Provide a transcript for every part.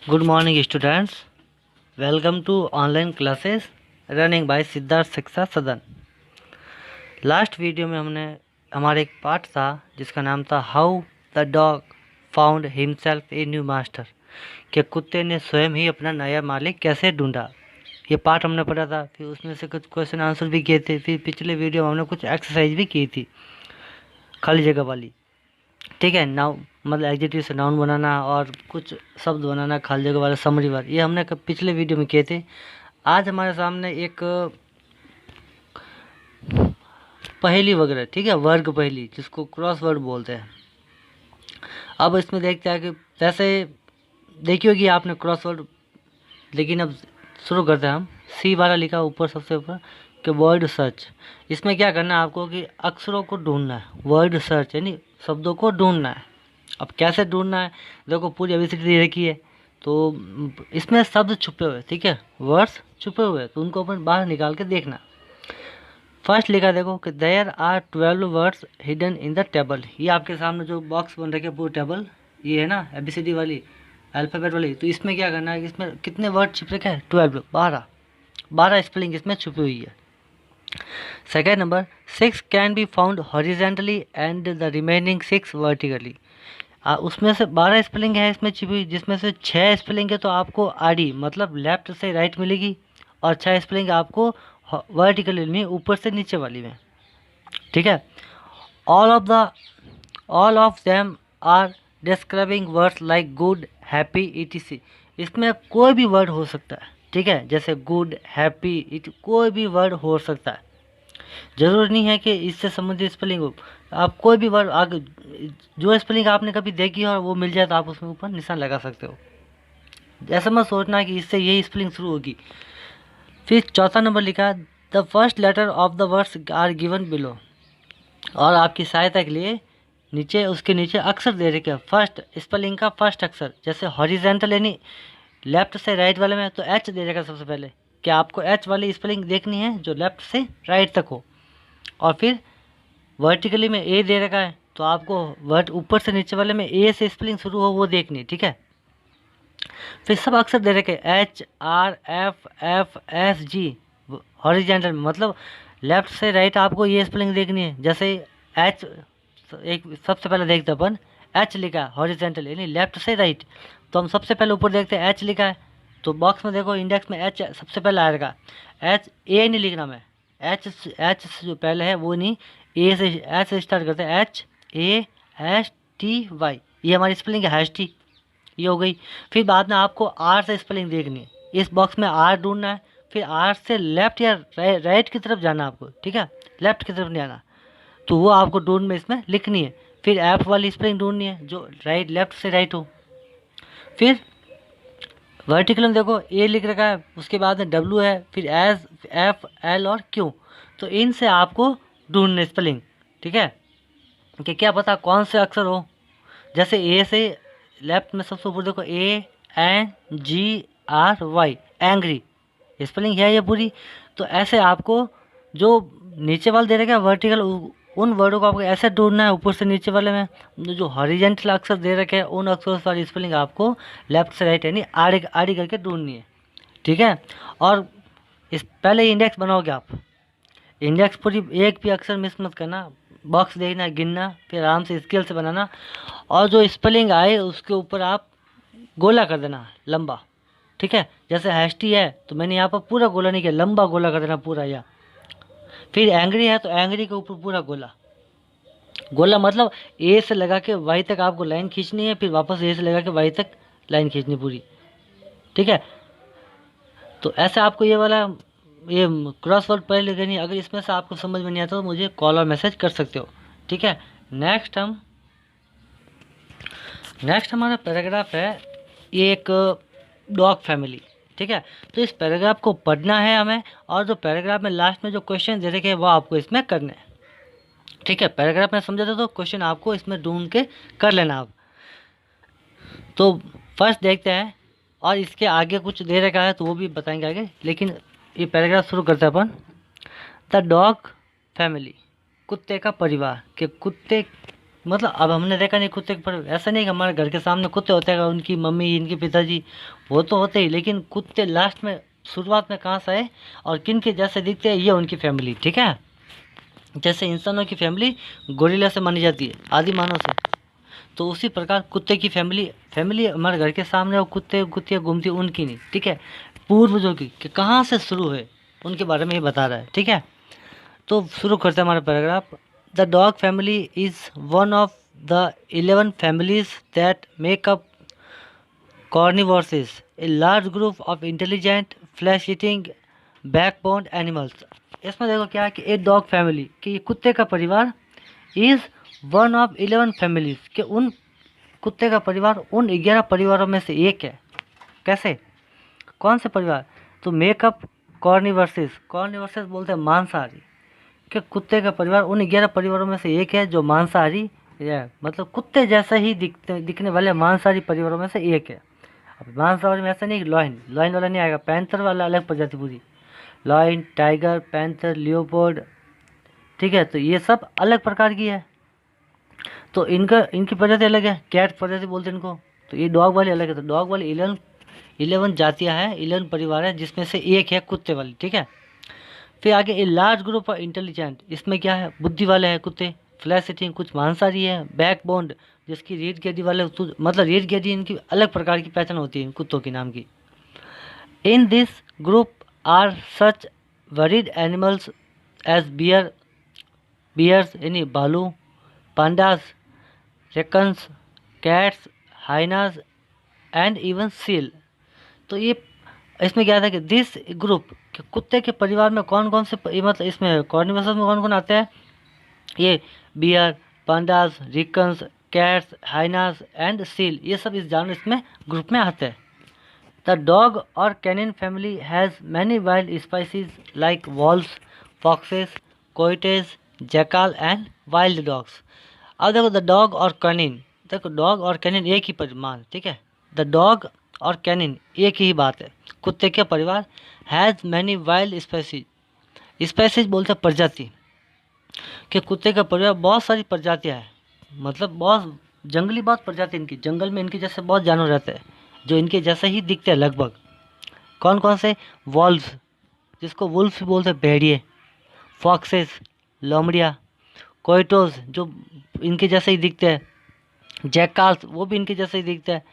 Good morning students. Welcome to online classes running by Siddharth शिक्षा सदन। Last video में हमने हमारा एक पार्ट था जिसका नाम था how the dog found himself a new master, कि कुत्ते ने स्वयं ही अपना नया मालिक कैसे ढूंढा। ये पार्ट हमने पढ़ा था। फिर उसमें से कुछ क्वेश्चन आंसर भी किए थे। फिर पिछले वीडियो में हमने कुछ एक्सरसाइज भी की थी खाली जगह वाली। ठीक है, नाउन मतलब एडजेक्टिव से नाउन बनाना और कुछ शब्द बनाना खाली जगह वाला समरी वर्ड, ये हमने पिछले वीडियो में किए थे। आज हमारे सामने एक पहेली वगैरह, ठीक है, वर्ग पहेली जिसको क्रॉस वर्ड बोलते हैं। अब इसमें देखते हैं कि वैसे देखिए कि आपने क्रॉस वर्ड, लेकिन अब शुरू करते हैं हम। सी वाला लिखा ऊपर सबसे ऊपर कि वर्ड सर्च। इसमें क्या करना है आपको कि अक्षरों को ढूंढना है। वर्ड सर्च यानी शब्दों को ढूंढना है। अब कैसे ढूंढना है, देखो पूरी एबीसीडी दे रखी है तो इसमें शब्द छुपे हुए, ठीक है, वर्ड्स छुपे हुए, तो उनको अपन बाहर निकाल के देखना। फर्स्ट लिखा देखो कि there are 12 words hidden in the table. ये आपके सामने जो बॉक्स बन रखे है पूरी टेबल, ये है ना एबीसीडी वाली अल्फ़ाबेट वाली। तो इसमें क्या करना है कि इसमें कितने वर्ड छिप रखे हैं? 12 12 स्पेलिंग इसमें छुपी हुई है। Second number 6 can be found horizontally and the remaining 6 vertically. उसमें से 12 स्पेलिंग है इसमें छिपी हुई, जिसमें से 6 स्पेलिंग है तो आपको आड़ी मतलब लेफ्ट से राइट मिलेगी, और 6 स्पेलिंग आपको वर्टिकली नहीं ऊपर से नीचे वाली में। ठीक है, all of them are describing words like good, happy, etc। इसमें कोई भी वर्ड हो सकता है, ठीक है, जैसे गुड, हैप्पी, कोई भी वर्ड हो सकता है। जरूरी नहीं है कि इससे संबंधित स्पेलिंग हो। आप कोई भी वर्ड आगे जो स्पेलिंग आपने कभी देखी हो और वो मिल जाए तो आप उसमें ऊपर निशान लगा सकते हो। ऐसा मत सोचना कि इससे यही स्पेलिंग शुरू होगी। फिर चौथा नंबर लिखा the first letter of the words are given below. और आपकी सहायता के लिए नीचे उसके नीचे अक्षर दे रखे हैं। फर्स्ट स्पेलिंग का फर्स्ट अक्षर, जैसे हॉरिजेंटल यानी लेफ्ट से राइट वाले में तो एच दे रखा सबसे पहले, कि आपको एच वाली स्पेलिंग देखनी है जो लेफ्ट से राइट तक हो। और फिर वर्टिकली में ए दे रखा है तो आपको वर्ड ऊपर से नीचे वाले में ए से स्पेलिंग शुरू हो वो देखनी है। ठीक है, फिर सब अक्षर दे रखे H, R, F, F, S, G horizontal मतलब लेफ्ट से राइट आपको ये स्पेलिंग देखनी है। जैसे एच, एक सबसे पहले देखते अपन एच लिखा है हॉरिजेंटल यानी लेफ्ट से राइट, तो हम सबसे पहले ऊपर देखते हैं एच लिखा है, तो बॉक्स में देखो इंडेक्स में एच सबसे पहले आएगा। एच ए नहीं लिखना मैं, एच जो पहले है वो नहीं, ए से एच से स्टार्ट करते हैं, H A S T Y, ये हमारी स्पेलिंग है हैश टी, ये हो गई। फिर बाद में आपको आर से स्पेलिंग देखनी है, इस बॉक्स में आर ढूंढना है। फिर आर से लेफ्ट या राइट की तरफ जाना आपको, ठीक है, लेफ्ट की तरफ नहीं आना, तो वो आपको ढूंढ में इसमें लिखनी है। फिर एफ वाली स्पेलिंग ढूंढनी है जो राइट लेफ्ट से राइट हो। फिर वर्टिकल में देखो ए लिख रखा है, उसके बाद में डब्ल्यू है, फिर एस, एफ, एल और क्यू, तो इनसे आपको ढूंढने स्पेलिंग। ठीक है, कि क्या पता कौन से अक्षर हो। जैसे ए से लेफ्ट में सबसे ऊपर देखो A N G R Y, angry spelling है ये पूरी। तो ऐसे आपको जो नीचे वाले दे रखा है वर्टिकल, उन वर्डों को आपको ऐसे ढूंढना है ऊपर से नीचे वाले में। जो हॉरिजेंटल अक्षर दे रखे हैं उन अक्षरों वाली स्पेलिंग आपको लेफ्ट से राइट यानी आड़ी आड़ी करके ढूंढनी है। ठीक है, और इस पहले इंडेक्स बनाओगे आप, इंडेक्स पूरी एक भी अक्षर मिस मत करना, बॉक्स देखना, गिनना, फिर आराम से स्केल से बनाना, और जो स्पेलिंग आए उसके ऊपर आप गोला कर देना लंबा। ठीक है, जैसे हैशटी है तो मैंने यहाँ पर पूरा गोला नहीं किया, लंबा गोला कर देना पूरा या। फिर एंग्री है तो एंग्री के ऊपर पूरा गोला, गोला मतलब ए से लगा के वाई तक आपको लाइन खींचनी है, फिर वापस ए से लगा के वाई तक लाइन खींचनी पूरी। ठीक है, तो ऐसे आपको ये वाला ये क्रॉस वर्ड पहले करनी है। अगर इसमें से आपको समझ में नहीं आता तो मुझे कॉल और मैसेज कर सकते हो। ठीक है, नेक्स्ट हमारा पैराग्राफ है, ये एक डॉग फैमिली। ठीक है, तो इस पैराग्राफ को पढ़ना है हमें, और जो पैराग्राफ में लास्ट में जो क्वेश्चन दे रखे हैं वो आपको इसमें करने हैं। ठीक है, पैराग्राफ में समझा था तो क्वेश्चन आपको इसमें ढूंढ के कर लेना आप। तो फर्स्ट देखते हैं, और इसके आगे कुछ दे रखा है तो वो भी बताएंगे आगे, लेकिन ये पैराग्राफ शुरू करते हैं अपन। द डॉग फैमिली, कुत्ते का परिवार, के कुत्ते मतलब अब हमने देखा नहीं कुत्ते पर, ऐसा नहीं कि हमारे घर के सामने कुत्ते होते हैं, उनकी मम्मी इनके पिताजी वो तो होते ही, लेकिन कुत्ते लास्ट में शुरुआत में कहाँ से आए और किन के जैसे दिखते हैं, ये उनकी फैमिली। ठीक है, जैसे इंसानों की फैमिली गोरिल्ला से मानी जाती है, आदि मानव से, तो उसी प्रकार कुत्ते की फैमिली फैमिली हमारे घर के सामने वो कुत्ते कुत्तियाँ घूमती उनकी नहीं। ठीक है, पूर्वजों की कि कहाँ से शुरू हुए उनके बारे में ये बता रहा है। ठीक है, तो शुरू करते हैं हमारा paragraph. The dog family is one of the 11 families that make up carnivorous, a large group of intelligent flesh eating backbone animals. इसमें देखो क्या है कि ए डॉग फैमिली कि ये कुत्ते का परिवार इज़ वन ऑफ 11 फैमिलीज के उन कुत्ते का परिवार उन 11 परिवारों में से एक है। कैसे, कौन से परिवार, तो मेकअप कॉर्निवर्सिस बोलते हैं मांसाहारी, कि कुत्ते का परिवार उन 11 परिवारों में से एक है जो मांसाहारी है, मतलब कुत्ते जैसा ही दिखने वाले मांसाहारी परिवारों में से एक है। अब मांसाहारी में ऐसा नहीं कि लॉयन वाला नहीं आएगा, पैंथर वाला अलग प्रजाति पूरी, लॉयन, टाइगर, पैंथर, लियोपोर्ड। ठीक है, तो ये सब अलग प्रकार की है, तो इनकी प्रजाति अलग है, कैट प्रजाति बोलते हैं इनको। तो ये डॉग वाले अलग है, तो डॉग वाले 11 जातियाँ हैं, 11 परिवार है, जिसमें से एक है कुत्ते वाली। ठीक है, फिर आगे a large group of intelligent, इसमें क्या है, बुद्धि वाले हैं कुत्ते, फ्लैश ईटिंग कुछ मांसाहारी है, बैक बोन्ड जिसकी रीढ़ की हड्डी वाले, मतलब रीढ़ की हड्डी इनकी अलग प्रकार की पहचान होती है कुत्तों की नाम की। In this group are such varied animals as bears यानी भालू, pandas, raccoons, cats, hyenas and even seal. तो ये इसमें क्या था कि दिस ग्रुप के कुत्ते के परिवार में कौन कौन से मतलब इसमें कॉर्निवर्स में कौन कौन आते हैं, ये bear, pandas, raccoons, cats, hyenas and seal, ये सब इस जानवर इसमें ग्रुप में आते हैं। द डॉग और canine family has many wild species like wolves, foxes, coyotes, jackal and wild dogs. अब देखो द डॉग और कैनिन, देखो डॉग और कैनिन एक ही परिमाण। ठीक है, द डॉग और कैनिन एक ही बात है, कुत्ते के परिवार हैज़ मैनी वाइल्ड स्पेसीज बोलते हैं प्रजाति, कि कुत्ते का परिवार बहुत सारी प्रजातियां हैं, मतलब बहुत जंगली बहुत प्रजाति इनकी, जंगल में इनके जैसे बहुत जानवर रहते हैं जो इनके जैसे ही दिखते हैं लगभग। कौन कौन से, वॉल्व्स जिसको वुल्फ भी बोलते हैं भेड़िए, फॉक्सेस लोमड़िया, कोयटोज जो इनके जैसे ही दिखते हैं, जैकाल्स वो भी इनके जैसे ही दिखते हैं,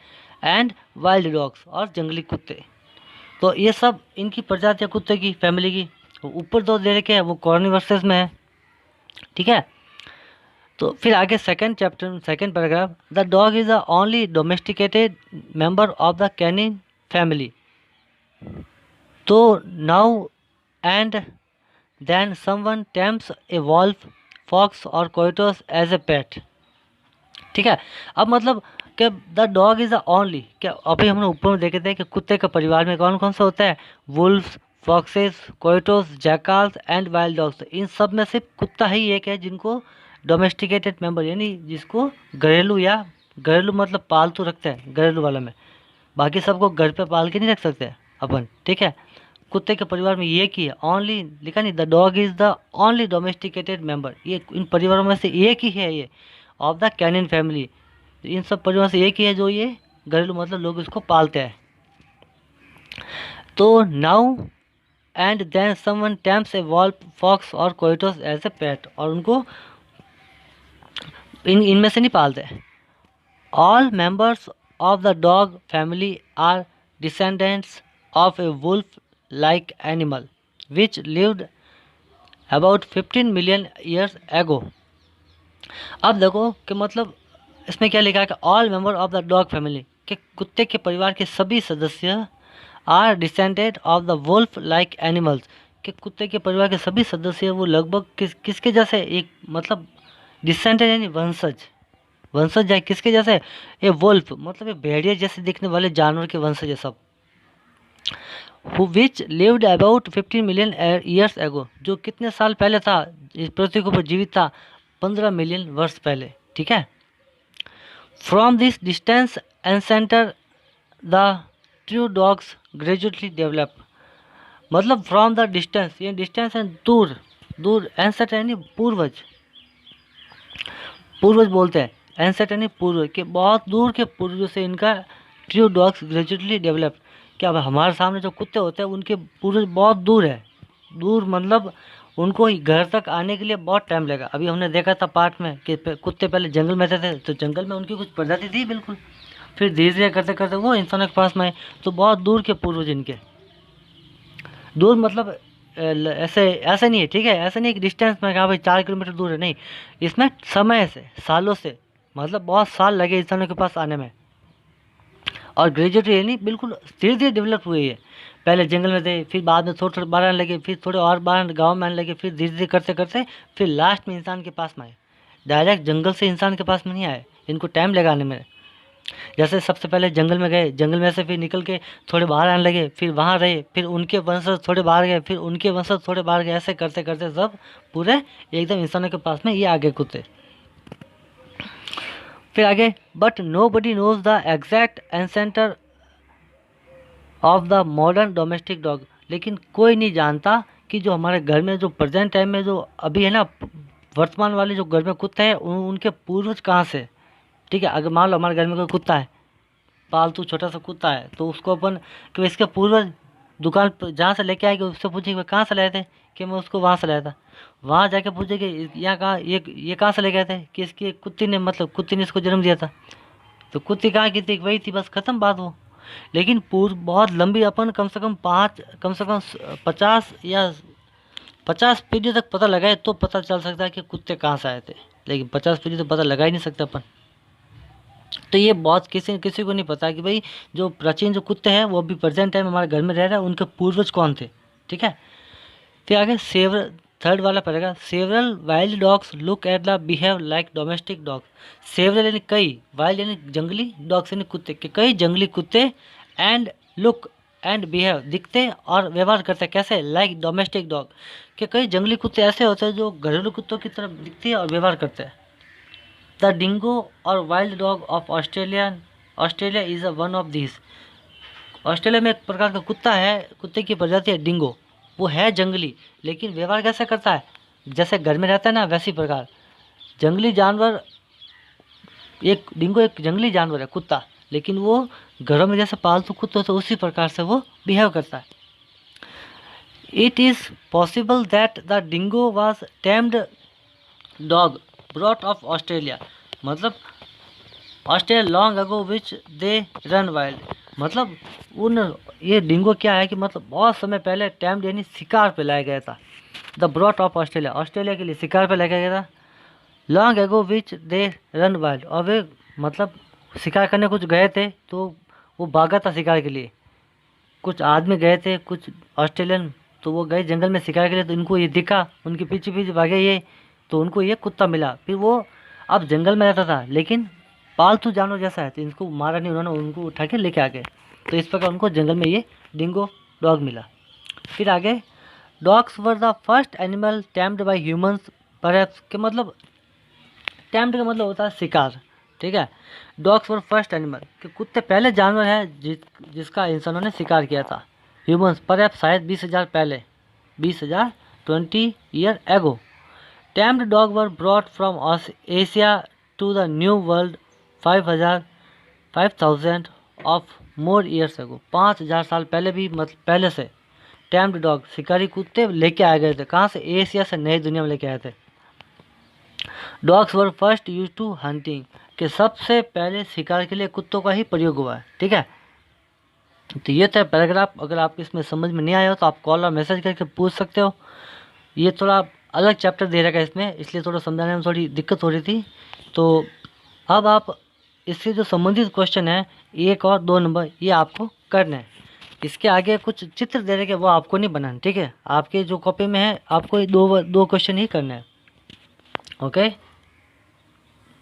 एंड वाइल्ड डॉग्स और जंगली कुत्ते। तो ये सब इनकी प्रजातियाँ कुत्ते की फैमिली की। तो ऊपर दो दे रखे हैं वो कॉर्निवर्सेस में है। ठीक है, तो फिर आगे second chapter second paragraph, the dog is the only domesticated member of the canine family, तो now and then someone tames a wolf, fox or coyotes as a पेट। ठीक है, अब मतलब कि the dog is the only, क्या अभी हमने ऊपर में देखे थे कि कुत्ते के परिवार में कौन कौन सा होता है, wolves, foxes, coyotes, jackals and wild dogs. इन सब में सिर्फ कुत्ता ही एक है जिनको डोमेस्टिकेटेड मेंबर यानी जिसको घरेलू या घरेलू मतलब पालतू रखते हैं घरेलू वाला में, बाकी सबको घर पे पाल के नहीं रख सकते अपन। ठीक है, कुत्ते के परिवार में ये की है, ओनली लिखा नहीं, the dog is the only domesticated member, ये इन परिवारों में से एक ही है ये, ऑफ द कैनिन फैमिली, इन सब परिवार से एक ही है जो ये घरेलू मतलब लोग इसको पालते हैं। तो now and then someone tames a wolf, fox or coyotes as a पेट, और उनको इनमें से नहीं पालते। All members of the dog family are descendants of a wolf like animal which lived about 15 million years ago. अब देखो कि मतलब इसमें क्या लिखा है कि all member of the dog family, के कुत्ते के परिवार के सभी सदस्य are descended of the wolf like animals, के कुत्ते के परिवार के सभी सदस्य वो लगभग किसके जैसे, एक मतलब डिसेंडेड यानी वंशज जाए किसके जैसे, ये वुल्फ मतलब ये भेड़िया जैसे दिखने वाले जानवर के वंशज है सब, who which lived about 15 million years एगो, जो कितने साल पहले था इस पृथ्वी के ऊपर जीवित था, 15 मिलियन वर्ष पहले। ठीक है, from this distance ancestor the true dogs gradually develop, मतलब फ्रॉम द डिस्टेंस, ये डिस्टेंस है दूर, एंसेंटर यानी पूर्वज, पूर्वज बोलते हैं, एंसेस्टर यानी पूर्वज के बहुत दूर के पूर्वजों से इनका ट्रू डॉग्स ग्रेजुअली डेवलप। क्या हमारे सामने जो कुत्ते होते हैं उनके पूर्वज बहुत दूर है, दूर मतलब उनको घर तक आने के लिए बहुत टाइम लगा। अभी हमने देखा था पार्ट में कि कुत्ते पहले जंगल में रहते थे, तो जंगल में उनकी कुछ प्रजाति थी बिल्कुल, फिर धीरे धीरे करते करते वो इंसानों के पास में आए। तो बहुत दूर के पूर्वज इनके, दूर मतलब ऐसे ऐसे नहीं है, ठीक है, ऐसे नहीं कि डिस्टेंस में कहा भाई 4 किलोमीटर दूर है, नहीं, इसमें समय से, सालों से, मतलब बहुत साल लगे इंसानों के पास आने में। और ग्रेजुएट यानी बिल्कुल धीरे धीरे डेवलप हुई है। पहले जंगल में थे, फिर बाद में थोड़े थोड़े बाहर आने लगे, फिर थोड़े और बाहर गाँव में आने लगे, फिर धीरे धीरे करते करते फिर लास्ट में इंसान के पास में आए। डायरेक्ट जंगल से इंसान के पास में नहीं आए, इनको टाइम लगा आने में। जैसे सबसे पहले जंगल में गए, जंगल में से फिर निकल के थोड़े बाहर आने लगे, फिर वहाँ रहे, फिर उनके वंशज थोड़े बाहर गए, फिर उनके वंशज थोड़े बाहर गए, ऐसे करते करते सब पूरे एकदम इंसानों के पास में ये आगे कुत्ते। फिर आगे, but nobody knows the exact ancestor of the modern domestic dog. लेकिन कोई नहीं जानता कि जो हमारे घर में जो प्रेजेंट टाइम में जो अभी है ना, वर्तमान वाले जो घर में कुत्ते हैं उनके पूर्वज कहाँ से। ठीक है, अगर मान लो हमारे घर में कोई कुत्ता है, पालतू छोटा सा कुत्ता है, तो उसको अपन कि इसके पूर्वज दुकान पर जहाँ से लेके आएंगे उससे पूछेंगे कहाँ से लाए थे, कि मैं उसको वहाँ से लाया था। वहाँ जाके पूछेंगे यहाँ कहाँ, ये कहाँ से लेके आए थे, कि इसकी कुत्ती ने, मतलब कुत्ती ने इसको जन्म दिया था। तो कुत्ती कहाँ की थी, वही थी, बस ख़त्म बात वो। लेकिन पूर्व बहुत लंबी, अपन कम से कम 50 या 50 पीढ़ी तक पता लगाए तो पता चल सकता है कि कुत्ते कहाँ से आए थे, लेकिन 50 पीढ़ी तो पता लगा ही नहीं सकते अपन। तो ये बहुत किसी किसी को नहीं पता कि भाई जो प्राचीन जो कुत्ते हैं वो भी प्रेजेंट टाइम हमारे घर में रह रहे हैं, उनके पूर्वज कौन थे। ठीक है, फिर आगे सेवरल, थर्ड वाला पड़ेगा, several wild dogs look at the behave like domestic dogs. Several यानी कई, वाइल्ड यानी जंगली, डॉग्स यानी कुत्ते के कई जंगली कुत्ते, एंड लुक एंड बिहेव दिखते और व्यवहार करते हैं कैसे, लाइक डोमेस्टिक डॉग, कि कई जंगली कुत्ते ऐसे होते हैं जो घरेलू कुत्तों की तरफ दिखते हैं और व्यवहार करते हैं। द डिंगो और wild dog of Australia is one of this. Australia में एक प्रकार का कुत्ता है, कुत्ते की प्रजाति है डिंगो, वो है जंगली, लेकिन व्यवहार कैसे करता है, जैसे घर में रहता है ना वैसी प्रकार। जंगली जानवर, एक डिंगो एक जंगली जानवर है कुत्ता, लेकिन वो घरों में जैसे पालतू कुत्ते होते उसी प्रकार से वो बिहेव करता है। It is possible that the dingo was tamed dog brought of Australia, मतलब Australia long ago which they run wild. मतलब उन ये डिंगो क्या है कि मतलब बहुत समय पहले टैम्ड यानी शिकार पे लाया गया था। The brought of Australia, Australia के लिए शिकार पे लाया गया था। Long ago which they run wild, और वे मतलब शिकार करने कुछ गए थे तो वो भागा था शिकार के लिए। कुछ आदमी गए थे, कुछ ऑस्ट्रेलियन, तो वो गए जंगल में शिकार के लिए, तो इनको ये दिखा, उनके पीछे पीछे भागे ये, तो उनको ये कुत्ता मिला। फिर वो अब जंगल में रहता था लेकिन पालतू जानवर जैसा है, तो इनको मारा नहीं उन्होंने, उनको उठा के लेके आ गए। तो इस प्रकार उनको जंगल में ये डिंगो डॉग मिला। फिर आगे, dogs were the first animal tamed by humans perhaps, के मतलब टैम्ड का मतलब होता है शिकार। ठीक है, डॉग्स वर फर्स्ट एनिमल, कि कुत्ते पहले जानवर है जिसका इंसानों ने शिकार किया था। ह्यूमंस परहैप्स शायद 20,000 पहले, 20,000 20 year ago. Tamed dog were brought from Asia to the New World 5,000 of more years ago. 5,000 साल पहले भी, मतलब पहले से टैम्ड डॉग शिकारी कुत्ते लेके आए गए थे। कहाँ से, एशिया से नई दुनिया में लेके आए थे। Dogs were first use to hunting, के सबसे पहले शिकार के लिए कुत्तों का ही प्रयोग हुआ है। ठीक है, तो ये था पैराग्राफ। अगर आपको इसमें समझ में नहीं आया हो तो आप कॉल और मैसेज करके पूछ सकते हो। ये थोड़ा अलग चैप्टर दे रखा है इसमें, इसलिए थोड़ा समझाने में थोड़ी दिक्कत हो रही थी। तो अब आप इससे जो संबंधित क्वेश्चन है 1 और 2 नंबर ये आपको करना है। इसके आगे कुछ चित्र दे रखे वो आपको नहीं बनाना। ठीक है, आपके जो कॉपी में है आपको दो क्वेश्चन ही करना है। ओके।